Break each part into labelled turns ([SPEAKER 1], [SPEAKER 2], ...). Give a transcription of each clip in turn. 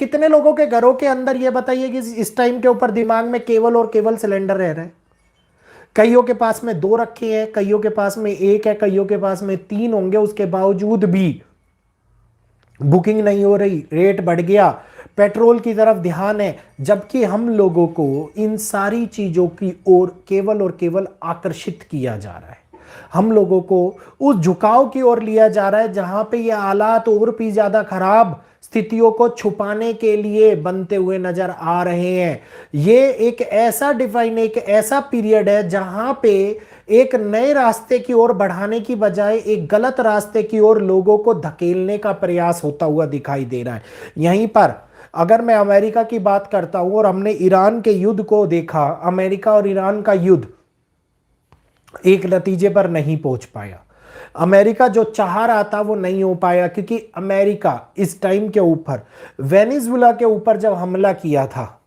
[SPEAKER 1] कितने लोगों के घरों के अंदर ये बताइए कि इस टाइम के ऊपर दिमाग में केवल और केवल सिलेंडर रह रहे हैं। कईयों के पास में 2 रखे हैं, कईयों के पास में 1 है, कईयों के पास में 3 होंगे, उसके बावजूद भी बुकिंग नहीं हो रही, रेट बढ़ गया, पेट्रोल की तरफ ध्यान है। जबकि हम लोगों को इन सारी चीजों की ओर केवल और केवल आकर्षित किया जा रहा है, हम लोगों को उस झुकाव की ओर लिया जा रहा है जहां पे ये हालात और भी ज्यादा खराब स्थितियों को छुपाने के लिए बनते हुए नजर आ रहे हैं। ये एक ऐसा डिफाइन, एक ऐसा पीरियड है जहां पे एक नए रास्ते की ओर बढ़ाने की बजाय एक गलत रास्ते की ओर लोगों को धकेलने का प्रयास होता हुआ दिखाई दे रहा है। यहीं पर अगर मैं अमेरिका की बात करता हूं और हमने ईरान के युद्ध को देखा, अमेरिका और ईरान का युद्ध एक नतीजे पर नहीं पहुंच पाया। अमेरिका जो चाह रहा था वो नहीं हो पाया, क्योंकि अमेरिका इस टाइम के ऊपर वेनेजुएला के ऊपर जब हमला किया था,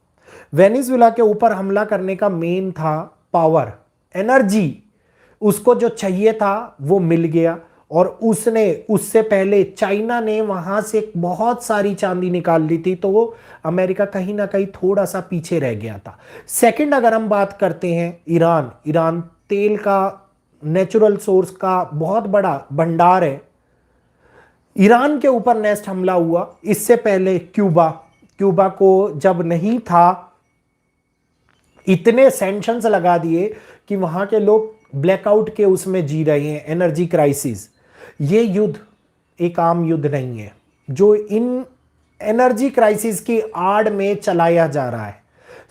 [SPEAKER 1] वेनेजुएला के ऊपर हमला करने का मेन था पावर, एनर्जी। उसको जो चाहिए था वो मिल गया, और उसने उससे पहले चाइना ने वहां से बहुत सारी चांदी निकाल ली थी, तो वो अमेरिका कहीं ना कहीं थोड़ा सा पीछे रह गया था। सेकंड अगर हम बात करते हैं ईरान, ईरान तेल का, नेचुरल सोर्स का बहुत बड़ा भंडार है। ईरान के ऊपर नेक्स्ट हमला हुआ, इससे पहले क्यूबा, क्यूबा को जब नहीं था इतने सैंक्शंस लगा दिए कि वहां के लोग ब्लैकआउट के उसमें जी रहे हैं, एनर्जी क्राइसिस। ये युद्ध एक आम युद्ध नहीं है जो इन एनर्जी क्राइसिस की आड़ में चलाया जा रहा है।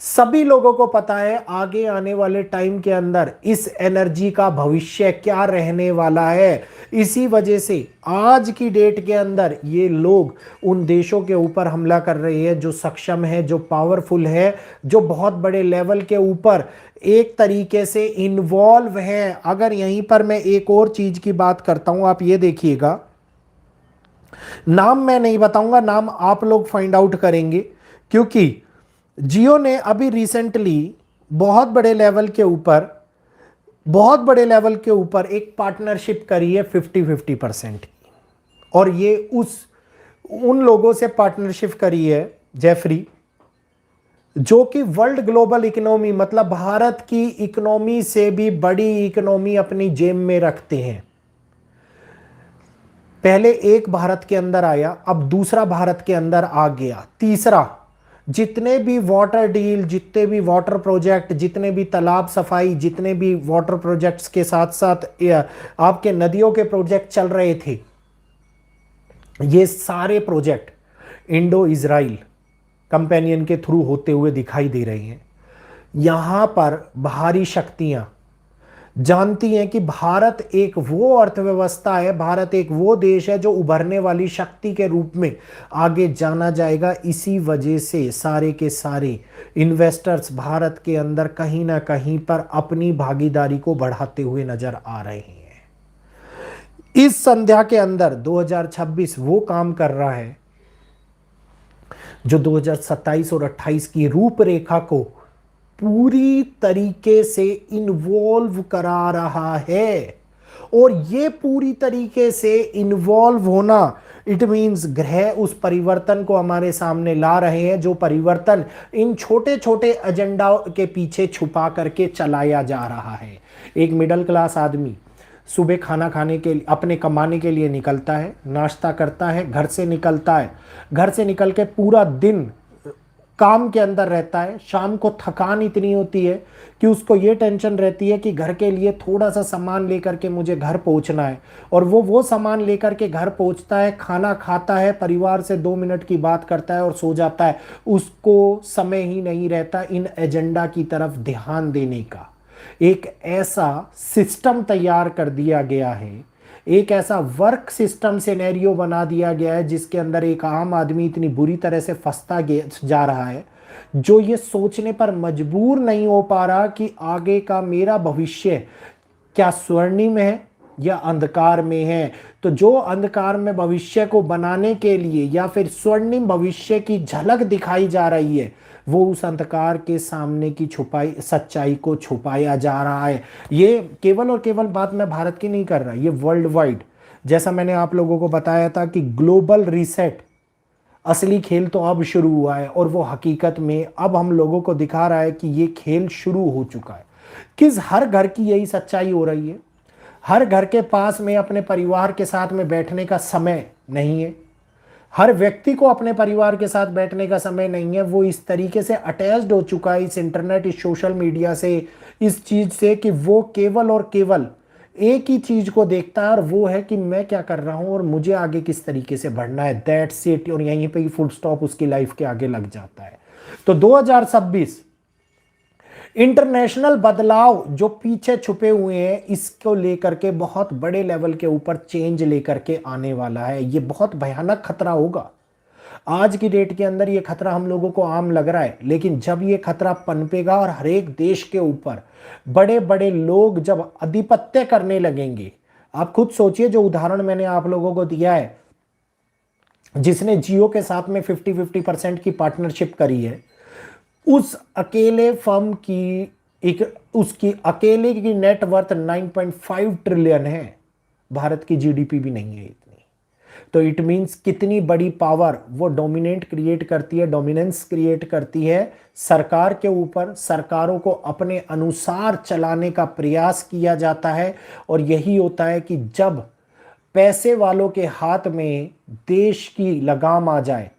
[SPEAKER 1] सभी लोगों को पता है आगे आने वाले टाइम के अंदर इस एनर्जी का भविष्य क्या रहने वाला है। इसी वजह से आज की डेट के अंदर ये लोग उन देशों के ऊपर हमला कर रहे हैं जो सक्षम है, जो पावरफुल है, जो बहुत बड़े लेवल के ऊपर एक तरीके से इन्वॉल्व है। अगर यहीं पर मैं एक और चीज की बात करता हूं, आप ये देखिएगा, नाम मैं नहीं बताऊंगा, नाम आप लोग फाइंड आउट करेंगे, क्योंकि जियो ने अभी रिसेंटली बहुत बड़े लेवल के ऊपर, बहुत बड़े लेवल के ऊपर एक पार्टनरशिप करी है 50-50% की, और ये उन लोगों से पार्टनरशिप करी है जेफरी, जो कि वर्ल्ड ग्लोबल इकोनॉमी, मतलब भारत की इकोनॉमी से भी बड़ी इकोनॉमी अपनी जेब में रखते हैं। पहले एक भारत के अंदर आया, अब दूसरा भारत के अंदर आ गया, तीसरा। जितने भी वाटर डील, जितने भी वाटर प्रोजेक्ट, जितने भी तालाब सफाई, जितने भी वाटर प्रोजेक्ट्स के साथ साथ आपके नदियों के प्रोजेक्ट चल रहे थे, ये सारे प्रोजेक्ट इंडो इजराइल कंपेनियन के थ्रू होते हुए दिखाई दे रहे हैं। यहां पर बाहरी शक्तियां जानती हैं कि भारत एक वो अर्थव्यवस्था है, भारत एक वो देश है जो उभरने वाली शक्ति के रूप में आगे जाना जाएगा। इसी वजह से सारे के सारे इन्वेस्टर्स भारत के अंदर कहीं ना कहीं पर अपनी भागीदारी को बढ़ाते हुए नजर आ रहे हैं। इस संध्या के अंदर 2026 वो काम कर रहा है जो 2027 और 28 की रूपरेखा को पूरी तरीके से इन्वॉल्व करा रहा है। और ये पूरी तरीके से इन्वॉल्व होना, इट मींस ग्रह उस परिवर्तन को हमारे सामने ला रहे हैं, जो परिवर्तन इन छोटे छोटे एजेंडा के पीछे छुपा करके चलाया जा रहा है। एक मिडिल क्लास आदमी सुबह खाना खाने के लिए, अपने कमाने के लिए निकलता है, नाश्ता करता है, घर से निकलता है, घर से निकल के पूरा दिन काम के अंदर रहता है। शाम को थकान इतनी होती है कि उसको ये टेंशन रहती है कि घर के लिए थोड़ा सा सामान लेकर के मुझे घर पहुंचना है, और वो सामान लेकर के घर पहुंचता है, खाना खाता है, परिवार से 2 मिनट की बात करता है और सो जाता है। उसको समय ही नहीं रहता इन एजेंडा की तरफ ध्यान देने का। एक ऐसा सिस्टम तैयार कर दिया गया है, एक ऐसा वर्क सिस्टम सिनेरियो बना दिया गया है जिसके अंदर एक आम आदमी इतनी बुरी तरह से फंसता जा रहा है, जो ये सोचने पर मजबूर नहीं हो पा रहा कि आगे का मेरा भविष्य क्या स्वर्णिम है या अंधकार में है। तो जो अंधकार में भविष्य को बनाने के लिए या फिर स्वर्णिम भविष्य की झलक दिखाई जा रही है, वो उस अंधकार के सामने की छुपाई सच्चाई को छुपाया जा रहा है। ये केवल और केवल बात मैं भारत की नहीं कर रहा, ये वर्ल्ड वाइड, जैसा मैंने आप लोगों को बताया था कि ग्लोबल रीसेट असली खेल तो अब शुरू हुआ है और वो हकीकत में अब हम लोगों को दिखा रहा है कि ये खेल शुरू हो चुका है। किस हर घर की यही सच्चाई हो रही है। हर घर के पास में अपने परिवार के साथ में बैठने का समय नहीं है। हर व्यक्ति को अपने परिवार के साथ बैठने का समय नहीं है। वो इस तरीके से अटैच्ड हो चुका है इस इंटरनेट, इस सोशल मीडिया से, इस चीज से, कि वो केवल और केवल एक ही चीज को देखता है और वो है कि मैं क्या कर रहा हूं और मुझे आगे किस तरीके से बढ़ना है। That's it. और यहीं पे ही फुल स्टॉप उसकी लाइफ के आगे लग जाता है। तो 2026 इंटरनेशनल बदलाव जो पीछे छुपे हुए हैं, इसको लेकर के बहुत बड़े लेवल के ऊपर चेंज लेकर के आने वाला है। ये बहुत भयानक खतरा होगा। आज की डेट के अंदर ये खतरा हम लोगों को आम लग रहा है, लेकिन जब ये खतरा पनपेगा और हर एक देश के ऊपर बड़े बड़े लोग जब आधिपत्य करने लगेंगे। आप खुद सोचिए, जो उदाहरण मैंने आप लोगों को दिया है, जिसने जियो के साथ में 50-50% की पार्टनरशिप करी है, उस अकेले फर्म की उसकी अकेले की नेटवर्थ 9.5 ट्रिलियन है। भारत की जीडीपी भी नहीं है इतनी। तो इट मींस कितनी बड़ी पावर वो डोमिनेंट क्रिएट करती है, डोमिनेंस क्रिएट करती है सरकार के ऊपर। सरकारों को अपने अनुसार चलाने का प्रयास किया जाता है। और यही होता है कि जब पैसे वालों के हाथ में देश की लगाम आ जाए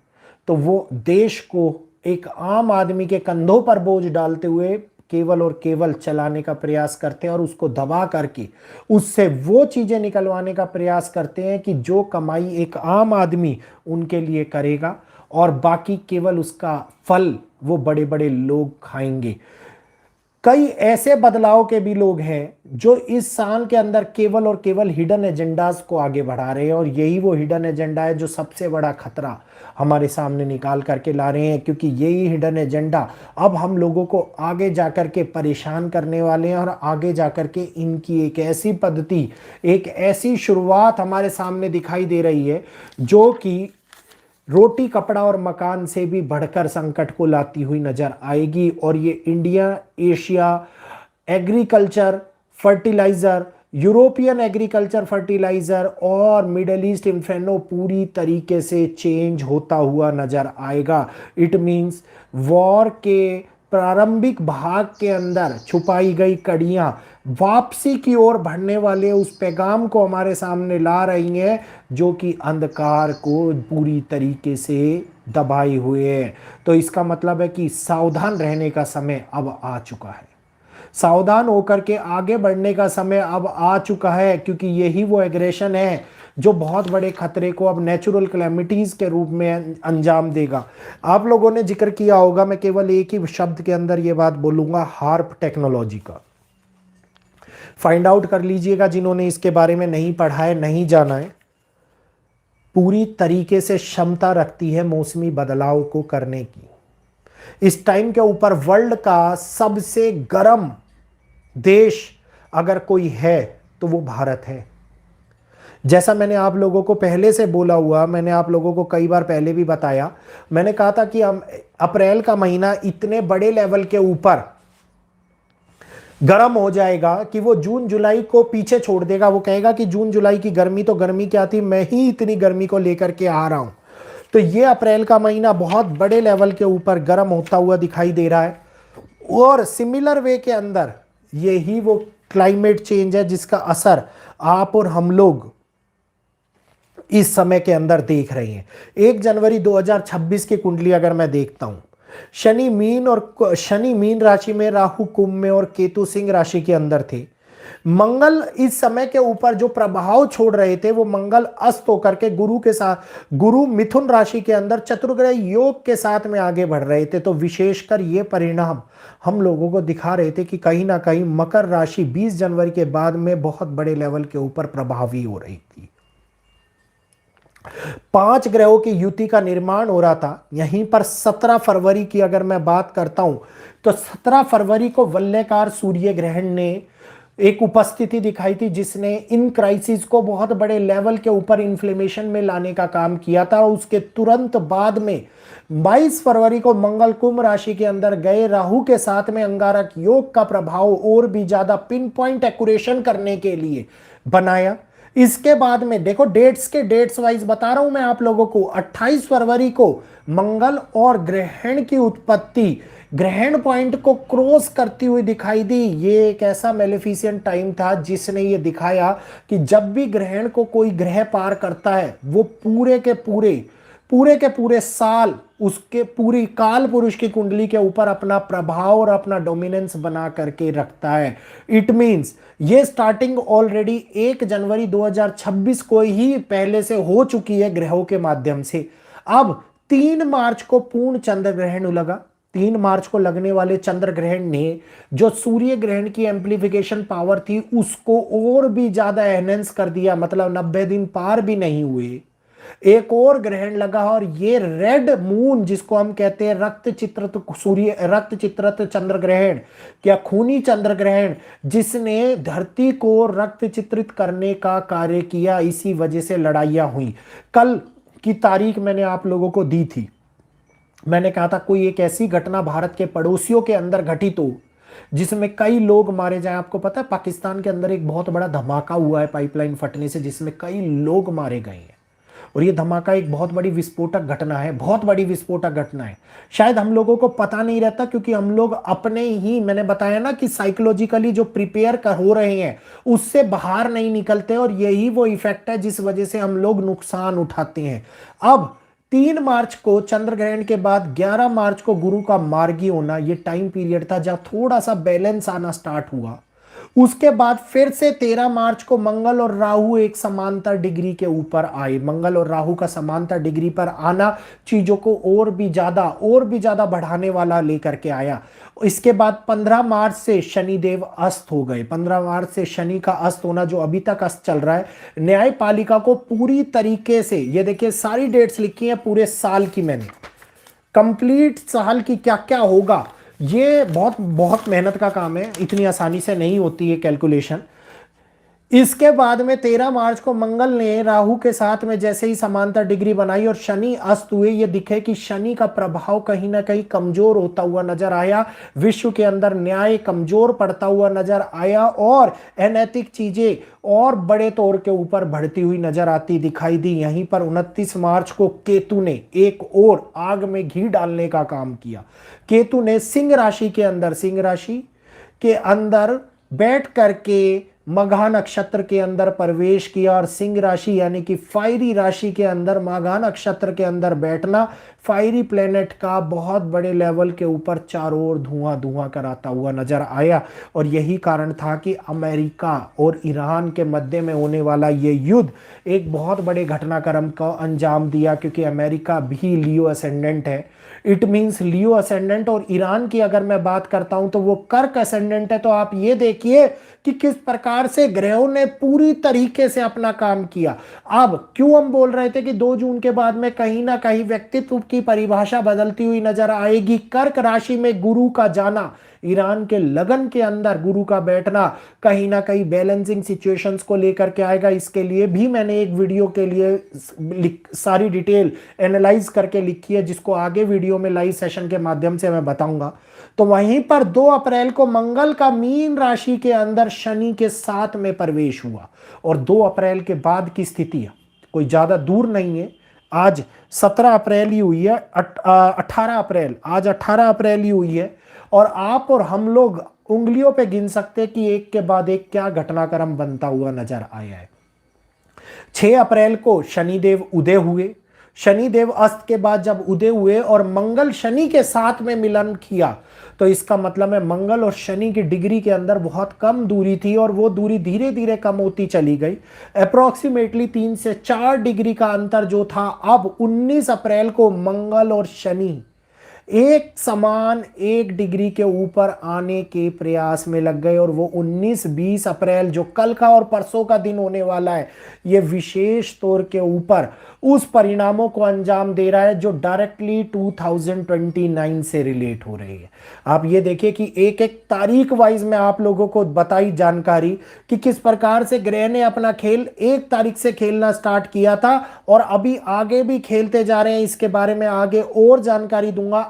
[SPEAKER 1] तो वो देश को एक आम आदमी के कंधों पर बोझ डालते हुए केवल और केवल चलाने का प्रयास करते हैं और उसको दबा करके उससे वो चीजें निकलवाने का प्रयास करते हैं कि जो कमाई एक आम आदमी उनके लिए करेगा और बाकी केवल उसका फल वो बड़े बड़े लोग खाएंगे। कई ऐसे बदलाव के भी लोग हैं जो इस साल के अंदर केवल और केवल हिडन एजेंडाज को आगे बढ़ा रहे हैं। और यही वो हिडन एजेंडा है जो सबसे बड़ा खतरा हमारे सामने निकाल करके ला रहे हैं, क्योंकि यही हिडन एजेंडा अब हम लोगों को आगे जाकर के परेशान करने वाले हैं। और आगे जाकर के इनकी एक ऐसी पद्धति, एक ऐसी शुरुआत हमारे सामने दिखाई दे रही है जो कि रोटी कपड़ा और मकान से भी बढ़कर संकट को लाती हुई नजर आएगी। और ये India, Asia agriculture fertiliser, European agriculture fertiliser और मिडल ईस्ट इन्फेनो पूरी तरीके से चेंज होता हुआ नजर आएगा। इट मींस वॉर के प्रारंभिक भाग के अंदर छुपाई गई कड़ियां वापसी की ओर बढ़ने वाले उस पैगाम को हमारे सामने ला रही हैं, जो कि अंधकार को पूरी तरीके से दबाए हुए है। तो इसका मतलब है कि सावधान रहने का समय अब आ चुका है। सावधान होकर के आगे बढ़ने का समय अब आ चुका है, क्योंकि यही वो एग्रेशन है जो बहुत बड़े खतरे को अब नेचुरल कैलेमिटीज के रूप में अंजाम देगा। आप लोगों ने जिक्र किया होगा, मैं केवल एक ही शब्द के अंदर ये बात बोलूंगा, हार्प टेक्नोलॉजी का। फाइंड आउट कर लीजिएगा जिन्होंने इसके बारे में नहीं पढ़ा है, नहीं जाना है। पूरी तरीके से क्षमता रखती है मौसमी बदलाव को करने की। इस टाइम के ऊपर वर्ल्ड का सबसे गर्म देश अगर कोई है तो वो भारत है। जैसा मैंने आप लोगों को पहले से बोला हुआ, मैंने आप लोगों को कई बार पहले भी बताया, मैंने कहा था कि अप्रैल का महीना इतने बड़े लेवल के ऊपर गर्म हो जाएगा कि वो जून जुलाई को पीछे छोड़ देगा। वो कहेगा कि जून जुलाई की गर्मी तो गर्मी क्या थी, मैं ही इतनी गर्मी को लेकर के आ रहा हूं। तो ये अप्रैल का महीना बहुत बड़े लेवल के ऊपर गर्म होता हुआ दिखाई दे रहा है। और सिमिलर वे के अंदर यही वो क्लाइमेट चेंज है जिसका असर आप और हम लोग इस समय के अंदर देख रहे हैं। 1 जनवरी 2026 की कुंडली अगर मैं देखता हूं, शनि मीन राशि में, राहु कुंभ में और केतु सिंह राशि के अंदर थे। मंगल इस समय के ऊपर जो प्रभाव छोड़ रहे थे वो मंगल अस्त होकर के गुरु मिथुन राशि के अंदर चतुर्ग्रह योग के साथ में आगे बढ़ रहे थे। तो विशेषकर ये परिणाम हम लोगों को दिखा रहे थे कि कहीं ना कहीं मकर राशि 20 जनवरी के बाद में बहुत बड़े लेवल के ऊपर प्रभावी हो रही थी। 5 ग्रहों की युति का निर्माण हो रहा था। यहीं पर 17 फरवरी की अगर मैं बात करता हूं तो 17 फरवरी को वलयाकार सूर्य ग्रहण ने एक उपस्थिति दिखाई थी, जिसने इन क्राइसिस को बहुत बड़े लेवल के ऊपर इन्फ्लेमेशन में लाने का काम किया था। उसके तुरंत बाद में 22 फरवरी को मंगल कुंभ राशि के अंदर गए। राहु के साथ में अंगारक योग का प्रभाव और भी ज्यादा पिन पॉइंट एक्यूरेशन करने के लिए बनाया, इसके बाद में देखो डेट्स वाइज बता रहा हूं मैं आप लोगों को। 28 फरवरी को मंगल और ग्रहण की उत्पत्ति ग्रहण पॉइंट को क्रॉस करती हुई दिखाई दी। ये एक ऐसा मेलेफिसेंट टाइम था जिसने ये दिखाया कि जब भी ग्रहण को कोई ग्रह पार करता है वो पूरे के पूरे साल उसके पूरी काल पुरुष की कुंडली के ऊपर अपना प्रभाव और अपना डोमिनेंस बना करके रखता है। इट मींस ये स्टार्टिंग ऑलरेडी 1 जनवरी 2026 को ही पहले से हो चुकी है ग्रहों के माध्यम से। अब 3 मार्च को पूर्ण चंद्र ग्रहण लगा। 3 मार्च को लगने वाले चंद्र ग्रहण ने जो सूर्य ग्रहण की एम्प्लीफिकेशन पावर थी उसको और भी ज्यादा एनहेंस कर दिया, मतलब 90 दिन पार भी नहीं हुए एक और ग्रहण लगा। और ये रेड मून जिसको हम कहते हैं रक्त चित्रत चंद्र ग्रहण, क्या खूनी चंद्र ग्रहण, जिसने धरती को रक्त चित्रित करने का कार्य किया। इसी वजह से लड़ाइयां हुई। कल की तारीख मैंने आप लोगों को दी थी, मैंने कहा था कोई एक ऐसी घटना भारत के पड़ोसियों के अंदर घटित हो जिसमें कई लोग मारे जाएं। आपको पता है पाकिस्तान के अंदर एक बहुत बड़ा धमाका हुआ है पाइपलाइन फटने से, जिसमें कई लोग मारे गए हैं। और ये धमाका एक बहुत बड़ी विस्फोटक घटना है, बहुत बड़ी विस्फोटक घटना है। शायद हम लोगों को पता नहीं रहता क्योंकि हम लोग अपने ही, मैंने बताया ना कि साइकोलॉजिकली जो प्रिपेयर हो रहे हैं उससे बाहर नहीं निकलते, और यही वो इफेक्ट है जिस वजह से हम लोग नुकसान उठाते हैं। अब 3 मार्च को चंद्र ग्रहण के बाद 11 मार्च को गुरु का मार्गी होना, ये टाइम पीरियड था जब थोड़ा सा बैलेंस आना स्टार्ट हुआ। उसके बाद फिर से 13 मार्च को मंगल और राहु एक समांतर डिग्री के ऊपर आए। मंगल और राहु का समांतर डिग्री पर आना चीजों को और भी ज्यादा बढ़ाने वाला लेकर के आया। इसके बाद 15 मार्च से शनिदेव अस्त हो गए। 15 मार्च से शनि का अस्त होना, जो अभी तक अस्त चल रहा है, न्यायपालिका को पूरी तरीके से, ये देखिए सारी डेट्स लिखी है पूरे साल की मैंने, कंप्लीट साल की क्या क्या होगा। ये बहुत बहुत मेहनत का काम है, इतनी आसानी से नहीं होती है कैलकुलेशन। इसके बाद में 13 मार्च को मंगल ने राहु के साथ में जैसे ही समांतर डिग्री बनाई और शनि अस्त हुए, ये दिखे कि शनि का प्रभाव कहीं ना कहीं कमजोर होता हुआ नजर आया। विश्व के अंदर न्याय कमजोर पड़ता हुआ नजर आया और अनैतिक चीजें और बड़े तौर के ऊपर बढ़ती हुई नजर आती दिखाई दी। यहीं पर 29 मार्च को केतु ने एक और आग में घी डालने का काम किया। केतु ने सिंह राशि के अंदर बैठ करके मघा नक्षत्र के अंदर प्रवेश किया। और सिंह राशि यानी कि फायरी राशि के अंदर मघा नक्षत्र के अंदर बैठना फायरी प्लेनेट का बहुत बड़े लेवल के ऊपर चारों ओर धुआं धुआं कराता हुआ नजर आया। और यही कारण था कि अमेरिका और ईरान के मध्य में होने वाला ये युद्ध एक बहुत बड़े घटनाक्रम का अंजाम दिया, क्योंकि अमेरिका भी लियो असेंडेंट है। It means Leo ascendant. और ईरान की अगर मैं बात करता हूं तो वो कर्क असेंडेंट है। तो आप ये देखिए कि किस प्रकार से ग्रहों ने पूरी तरीके से अपना काम किया। अब क्यों हम बोल रहे थे कि 2 जून के बाद में कहीं ना कहीं व्यक्तित्व की परिभाषा बदलती हुई नजर आएगी। कर्क राशि में गुरु का जाना, ईरान के लगन के अंदर गुरु का बैठना कहीं ना कहीं बैलेंसिंग सिचुएशंस को लेकर के आएगा। इसके लिए भी मैंने एक वीडियो के लिए सारी डिटेल एनालाइज करके लिखी है, जिसको आगे वीडियो में लाइव सेशन के माध्यम से मैं बताऊंगा। तो वहीं पर 2 अप्रैल को मंगल का मीन राशि के अंदर शनि के साथ में प्रवेश हुआ। और 2 अप्रैल के बाद की स्थिति कोई ज्यादा दूर नहीं है। आज 17 अप्रैल ही हुई है, 18 अप्रैल, आज 18 अप्रैल ही हुई है। और आप और हम लोग उंगलियों पे गिन सकते हैं कि एक के बाद एक क्या घटनाक्रम बनता हुआ नजर आया है। 6 अप्रैल को शनिदेव उदय हुए। शनिदेव अस्त के बाद जब उदय हुए और मंगल शनि के साथ में मिलन किया, तो इसका मतलब है मंगल और शनि की डिग्री के अंदर बहुत कम दूरी थी और वो दूरी धीरे धीरे कम होती चली गई। अप्रोक्सीमेटली 3 से 4 डिग्री का अंतर जो था, अब 19 अप्रैल को मंगल और शनि एक समान 1 डिग्री के ऊपर आने के प्रयास में लग गए। और वो 19-20 अप्रैल जो कल का और परसों का दिन होने वाला है, ये विशेष तौर के ऊपर उस परिणामों को अंजाम दे रहा है जो डायरेक्टली 2029 से रिलेट हो रही है। आप ये देखिए कि एक एक तारीख वाइज में आप लोगों को बताई जानकारी कि किस प्रकार से ग्रह ने अपना खेल 1 तारीख से खेलना स्टार्ट किया था और अभी आगे भी खेलते जा रहे हैं। इसके बारे में आगे और जानकारी दूंगा।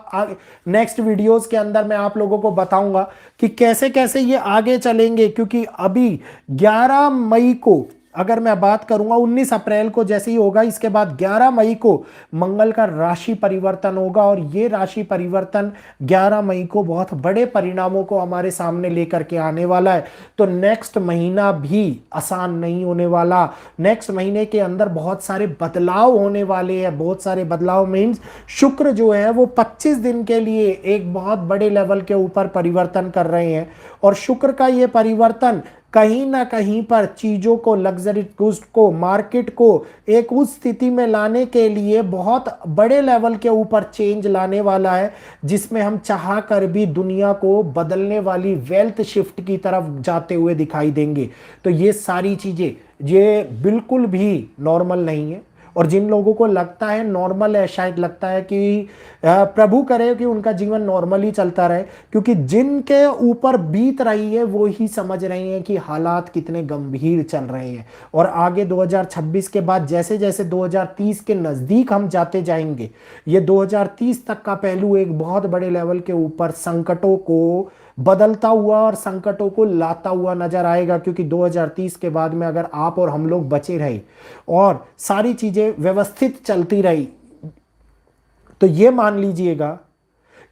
[SPEAKER 1] नेक्स्ट वीडियोस के अंदर मैं आप लोगों को बताऊंगा कि कैसे कैसे ये आगे चलेंगे, क्योंकि अभी 11 मई को अगर मैं बात करूंगा 19 अप्रैल को जैसे ही होगा, इसके बाद 11 मई को मंगल का राशि परिवर्तन होगा, और ये राशि परिवर्तन 11 मई को बहुत बड़े परिणामों को हमारे सामने लेकर के आने वाला है। तो नेक्स्ट महीना भी आसान नहीं होने वाला। नेक्स्ट महीने के अंदर बहुत सारे बदलाव होने वाले हैं। बहुत सारे बदलाव मीन्स शुक्र जो है वो 25 दिन के लिए एक बहुत बड़े लेवल के ऊपर परिवर्तन कर रहे हैं, और शुक्र का ये परिवर्तन कहीं ना कहीं पर चीजों को, लग्जरी गुड्स को, मार्केट को एक उस स्थिति में लाने के लिए बहुत बड़े लेवल के ऊपर चेंज लाने वाला है, जिसमें हम चाह कर भी दुनिया को बदलने वाली वेल्थ शिफ्ट की तरफ जाते हुए दिखाई देंगे। तो ये सारी चीजें ये बिल्कुल भी नॉर्मल नहीं है। और जिन लोगों को लगता है नॉर्मल है, शायद लगता है कि प्रभु करे कि उनका जीवन नॉर्मली चलता रहे, क्योंकि जिनके ऊपर बीत रही है वो ही समझ रहे हैं कि हालात कितने गंभीर चल रहे हैं। और आगे 2026 के बाद जैसे जैसे 2030 के नज़दीक हम जाते जाएंगे, ये 2030 तक का पहलू एक बहुत बड़े लेवल के ऊपर संकटों को बदलता हुआ और संकटों को लाता हुआ नजर आएगा। क्योंकि 2030 के बाद में अगर आप और हम लोग बचे रहे और सारी चीजें व्यवस्थित चलती रही, तो ये मान लीजिएगा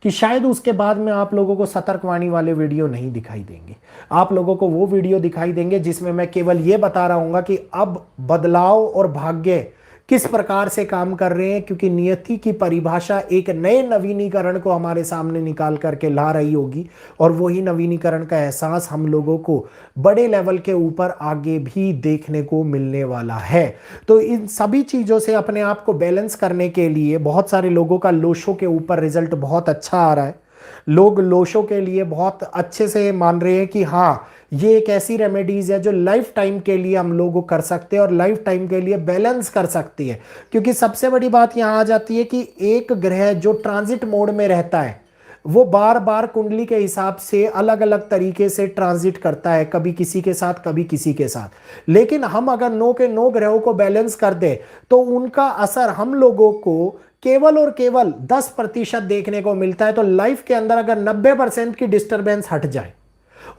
[SPEAKER 1] कि शायद उसके बाद में आप लोगों को सतर्कवाणी वाले वीडियो नहीं दिखाई देंगे। आप लोगों को वो वीडियो दिखाई देंगे जिसमें मैं केवल ये बता रहा हूंगा कि अब बदलाव और भाग्य किस प्रकार से काम कर रहे हैं, क्योंकि नियति की परिभाषा एक नए नवीनीकरण को हमारे सामने निकाल करके ला रही होगी, और वही नवीनीकरण का एहसास हम लोगों को बड़े लेवल के ऊपर आगे भी देखने को मिलने वाला है। तो इन सभी चीजों से अपने आप को बैलेंस करने के लिए बहुत सारे लोगों का लोशो के ऊपर रिजल्ट बहुत अच्छा आ रहा है। लोग लोशो के लिए बहुत अच्छे से मान रहे हैं कि हाँ, ये एक ऐसी रेमेडीज है जो लाइफ टाइम के लिए हम लोग कर सकते हैं और लाइफ टाइम के लिए बैलेंस कर सकती है। क्योंकि सबसे बड़ी बात यहां आ जाती है कि एक ग्रह जो ट्रांजिट मोड में रहता है वो बार बार कुंडली के हिसाब से अलग अलग तरीके से ट्रांजिट करता है, कभी किसी के साथ कभी किसी के साथ। लेकिन हम अगर 9 के 9 ग्रहों को बैलेंस कर दे तो उनका असर हम लोगों को केवल और केवल 10% देखने को मिलता है। तो लाइफ के अंदर अगर 90% की डिस्टरबेंस हट जाए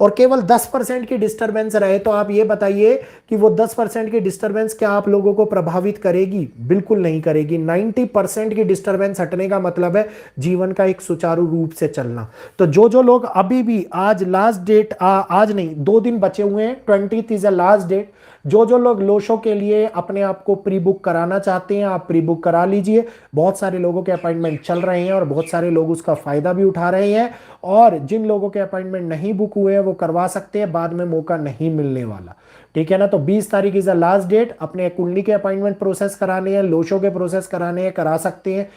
[SPEAKER 1] और केवल 10% की डिस्टरबेंस रहे, तो आप ये बताइए कि वो 10% की डिस्टरबेंस क्या आप लोगों को प्रभावित करेगी? बिल्कुल नहीं करेगी। 90% की डिस्टरबेंस हटने का मतलब है जीवन का एक सुचारू रूप से चलना। तो जो लोग अभी भी, आज लास्ट डेट, आज नहीं 2 दिन बचे हुए हैं, 20th is a last date. जो लोग लोशो के लिए अपने आप को प्री बुक कराना चाहते हैं, आप प्री बुक करा लीजिए। बहुत सारे लोगों के अपॉइंटमेंट चल रहे हैं और बहुत सारे लोग उसका फायदा भी उठा रहे हैं। और जिन लोगों के अपॉइंटमेंट नहीं बुक हुए हैं वो करवा सकते हैं, बाद में मौका नहीं मिलने वाला। ठीक है ना? तो 20 तारीख इज द लास्ट डेट। अपने कुंडली के अपॉइंटमेंट प्रोसेस कराने हैं, लोशो के प्रोसेस कराने हैं, करा सकते हैं।